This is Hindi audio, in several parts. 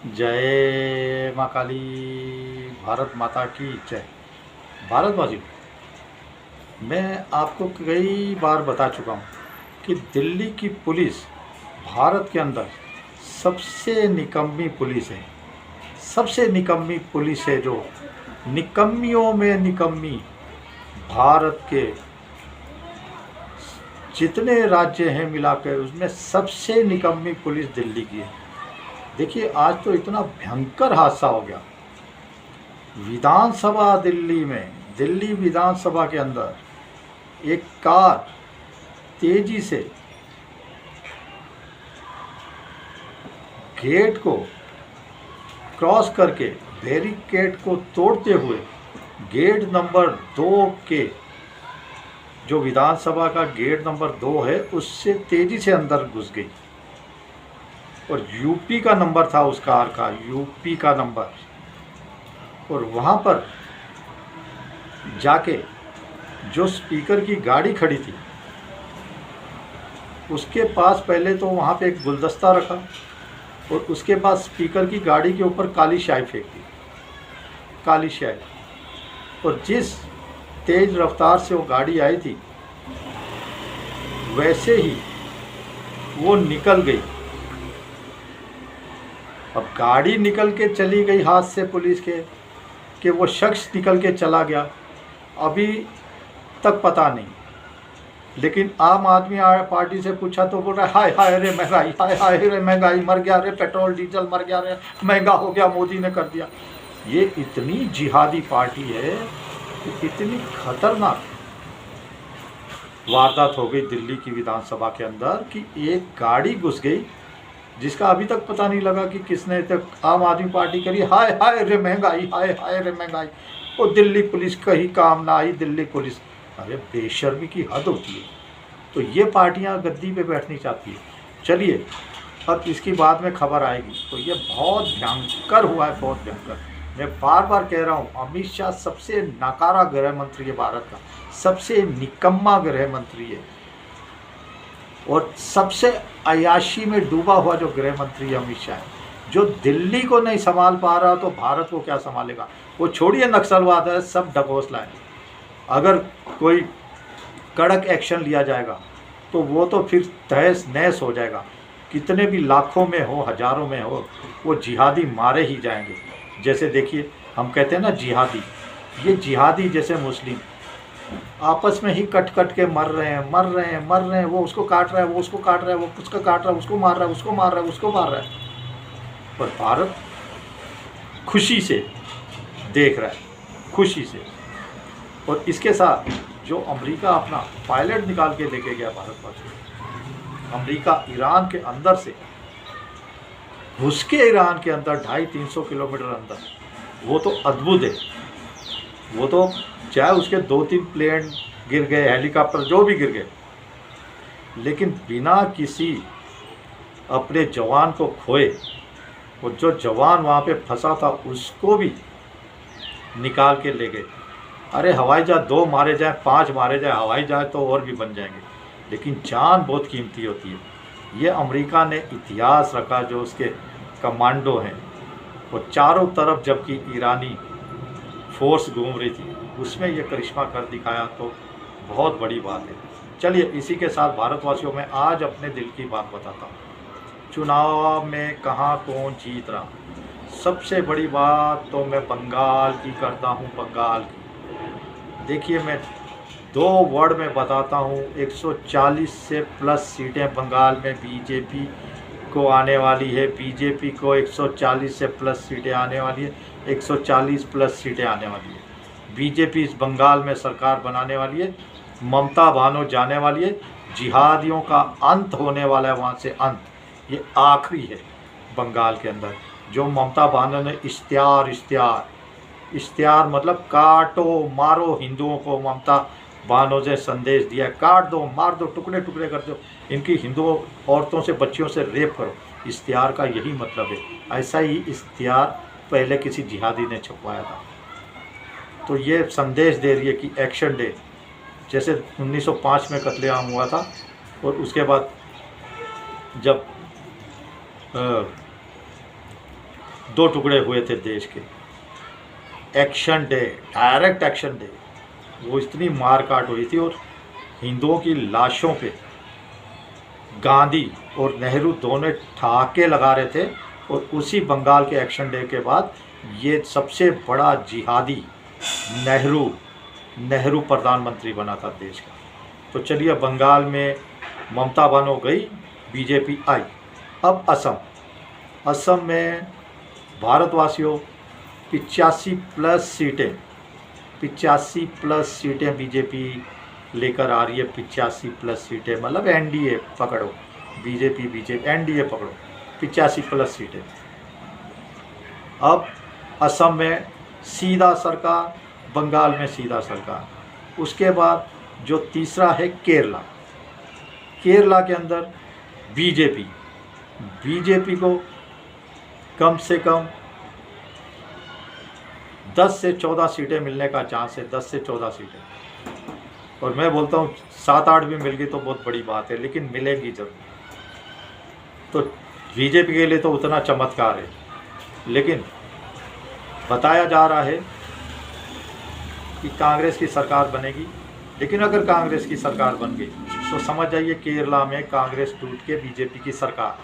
जय माँ काली। भारत माता की जय। भारतवासियों, मैं आपको कई बार बता चुका हूँ कि दिल्ली की पुलिस भारत के अंदर सबसे निकम्मी पुलिस है। सबसे निकम्मी पुलिस है, जो निकम्मियों में निकम्मी। भारत के जितने राज्य हैं मिलाकर उसमें सबसे निकम्मी पुलिस दिल्ली की है। देखिए, आज तो इतना भयंकर हादसा हो गया विधानसभा दिल्ली में। दिल्ली विधानसभा के अंदर एक कार तेजी से गेट को क्रॉस करके बैरिकेड को तोड़ते हुए गेट नंबर 2 के, जो विधानसभा का गेट नंबर 2 है, उससे तेजी से अंदर घुस गई। और यूपी का नंबर था उस कार का, यूपी का नंबर। और वहाँ पर जाके जो स्पीकर की गाड़ी खड़ी थी उसके पास पहले तो वहाँ पे एक गुलदस्ता रखा और उसके बाद स्पीकर की गाड़ी के ऊपर काली स्याही फेंक दी, काली स्याही। और जिस तेज रफ्तार से वो गाड़ी आई थी वैसे ही वो निकल गई। अब गाड़ी निकल के चली गई हाथ से पुलिस के, कि वो शख्स निकल के चला गया अभी तक पता नहीं। लेकिन आम आदमी पार्टी से पूछा तो बोल रहा है हाय हाय रे महंगाई, हाय हाय रे महंगाई, मर गया रे पेट्रोल डीजल, मर गया रे, महंगा हो गया, मोदी ने कर दिया। ये इतनी जिहादी पार्टी है, इतनी खतरनाक वारदात हो गई दिल्ली की विधानसभा के अंदर कि एक गाड़ी घुस गई जिसका अभी तक पता नहीं लगा कि किसने। तक आम आदमी पार्टी करी हाय हाय रे महंगाई, हाय हाय रे महंगाई। वो दिल्ली पुलिस का ही काम ना आई, दिल्ली पुलिस। अरे बेशर्मी की हद होती है। तो ये पार्टियां गद्दी पे बैठनी चाहती है। चलिए, अब इसकी बाद में खबर आएगी। तो ये बहुत भयंकर हुआ है, बहुत भयंकर। मैं बार बार कह रहा हूँ, अमित शाह सबसे नाकारा गृह मंत्री है भारत का, सबसे निकम्मा गृह मंत्री है और सबसे अयाशी में डूबा हुआ जो गृह मंत्री अमित शाह है। जो दिल्ली को नहीं संभाल पा रहा तो भारत को क्या संभालेगा। वो छोड़िए नक्सलवाद है, सब ढकोसला है। अगर कोई कड़क एक्शन लिया जाएगा तो वो तो फिर तहस नहस हो जाएगा। कितने भी लाखों में हो, हजारों में हो, वो जिहादी मारे ही जाएंगे। जैसे देखिए, हम कहते हैं ना जिहादी, ये जिहादी जैसे मुस्लिम आपस में ही कट कट के मर रहे हैं, मर रहे हैं, मर रहे हैं। वो उसको काट रहा है, वो उसको काट रहा है, वो उसका काट रहा है, उसको मार रहा है, उसको मार रहा है, उसको मार रहा है। पर भारत खुशी से देख रहा है, खुशी से। और इसके साथ जो अमेरिका अपना पायलट निकाल के लेके गया भारतवासियों, अमेरिका ईरान के अंदर से घुस के, ईरान के अंदर 250-300 किलोमीटर अंदर, वो तो अद्भुत है। वो तो चाहे उसके 2-3 प्लेन गिर गए, हेलीकॉप्टर जो भी गिर गए, लेकिन बिना किसी अपने जवान को खोए, और जो जवान वहाँ पे फंसा था उसको भी निकाल के ले गए। अरे हवाई जहाज 2 मारे जाए, 5 मारे जाए, हवाई जहाज तो और भी बन जाएंगे, लेकिन जान बहुत कीमती होती है। ये अमेरिका ने इतिहास रखा, जो उसके कमांडो हैं वो चारों तरफ, जबकि ईरानी फोर्स घूम रही थी, उसमें ये करिश्मा कर दिखाया, तो बहुत बड़ी बात है। चलिए, इसी के साथ भारतवासियों में आज अपने दिल की बात बताता हूँ। चुनाव में कहाँ कौन जीत रहा, सबसे बड़ी बात तो मैं बंगाल की करता हूँ, बंगाल की। देखिए, मैं 2 वर्ड में बताता हूँ, 140 से प्लस सीटें बंगाल में बीजेपी को आने वाली है। बीजेपी को 140 से प्लस सीटें आने वाली है, 140 प्लस सीटें आने वाली है। बीजेपी इस बंगाल में सरकार बनाने वाली है, ममता बानो जाने वाली है, जिहादियों का अंत होने वाला है वहाँ से, अंत। ये आखिरी है बंगाल के अंदर। जो ममता बानो ने इश्तिहार मतलब काटो मारो हिंदुओं को, ममता बानो ने संदेश दिया, काट दो, मार दो, टुकड़े टुकड़े कर दो, इनकी हिंदू औरतों से, बच्चियों से रेप करो। इश्तिहार का यही मतलब है। ऐसा ही इश्तिहार पहले किसी जिहादी ने छपवाया था। तो ये संदेश दे रही है कि एक्शन डे, जैसे 1905 में कत्लेआम हुआ था, और उसके बाद जब दो टुकड़े हुए थे देश के। Action day, direct action day, वो इतनी मारकाट हुई थी और हिंदुओं की लाशों पे गांधी और नेहरू दोनों ठहाके लगा रहे थे। और उसी बंगाल के एक्शन डे के बाद ये सबसे बड़ा जिहादी नेहरू प्रधानमंत्री बना था देश का। तो चलिए, बंगाल में ममता बनो गई, बीजेपी आई। अब असम में भारतवासियों 85 प्लस सीटें बीजेपी लेकर आ रही है। 85 प्लस सीटें मतलब एनडीए पकड़ो, बीजेपी एनडीए पकड़ो, 85 प्लस सीटें। अब असम में सीधा सरकार, बंगाल में सीधा सरकार। उसके बाद जो तीसरा है केरला के अंदर बीजेपी को कम से कम 10 से 14 सीटें मिलने का चांस है, 10 से 14 सीटें। और मैं बोलता हूँ 7-8 भी मिल गई तो बहुत बड़ी बात है, लेकिन मिलेगी जरूर। तो बीजेपी के लिए तो उतना चमत्कार है, लेकिन बताया जा रहा है कि कांग्रेस की सरकार बनेगी। लेकिन अगर कांग्रेस की सरकार बन गई तो समझ जाइए केरला में कांग्रेस टूट के बीजेपी की सरकार,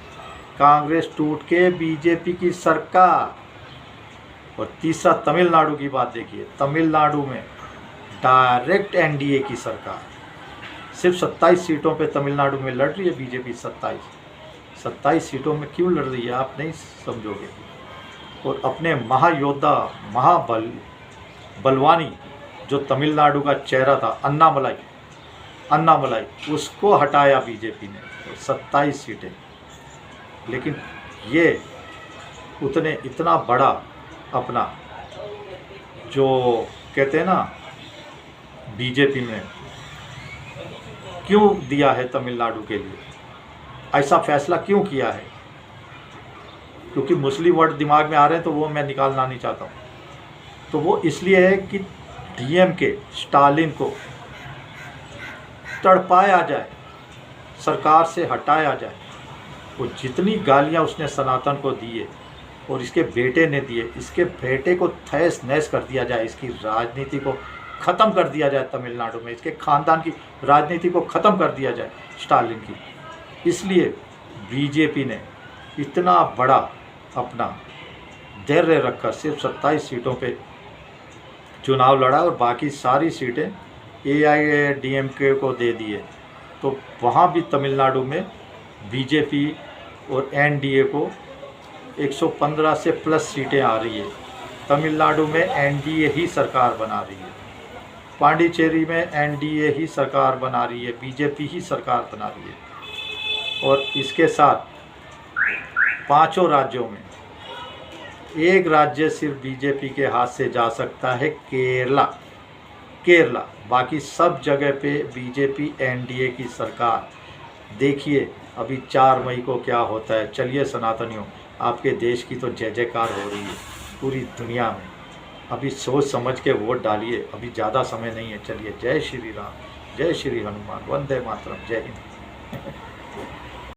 कांग्रेस टूट के बीजेपी की सरकार। और तीसरा तमिलनाडु की बात देखिए, तमिलनाडु में डायरेक्ट एनडीए की सरकार। सिर्फ 27 सीटों पे तमिलनाडु में लड़ रही है बीजेपी। 27 सीटों में क्यों लड़ रही है आप नहीं समझोगे। और अपने महायोद्धा बलवानी जो तमिलनाडु का चेहरा था, अन्नामलाई, उसको हटाया बीजेपी ने, 27 सीटें। लेकिन ये इतना बड़ा अपना जो कहते हैं ना बीजेपी ने क्यों दिया है तमिलनाडु के लिए, ऐसा फैसला क्यों किया है? क्योंकि मुस्लिम वर्ड दिमाग में आ रहे हैं तो वो मैं निकालना नहीं चाहता हूँ। तो वो इसलिए है कि डीएमके स्टालिन को तड़पाया जाए, सरकार से हटाया जाए। वो जितनी गालियाँ उसने सनातन को दी है और इसके बेटे ने दिए, इसके बेटे को तहस नहस कर दिया जाए, इसकी राजनीति को ख़त्म कर दिया जाए तमिलनाडु में, इसके ख़ानदान की राजनीति को ख़त्म कर दिया जाए स्टालिन की। इसलिए बीजेपी ने इतना बड़ा अपना धैर्य रखकर सिर्फ 27 सीटों पे चुनाव लड़ा और बाकी सारी सीटें एआईएडीएमके को दे दिए। तो वहाँ भी तमिलनाडु में बीजेपी और एनडीए को 115 से प्लस सीटें आ रही है। तमिलनाडु में एनडीए ही सरकार बना रही है, पांडिचेरी में एनडीए ही सरकार बना रही है, बीजेपी ही सरकार बना रही है। और इसके साथ 5 राज्यों में एक राज्य सिर्फ बीजेपी के हाथ से जा सकता है, केरला। बाकी सब जगह पे बीजेपी एनडीए की सरकार। देखिए अभी 4 मई को क्या होता है। चलिए सनातनियों, आपके देश की तो जय जयकार हो रही है पूरी दुनिया में। अभी सोच समझ के वोट डालिए, अभी ज़्यादा समय नहीं है। चलिए, जय श्री राम, जय श्री हनुमान, वंदे मातरम, जय हिंद।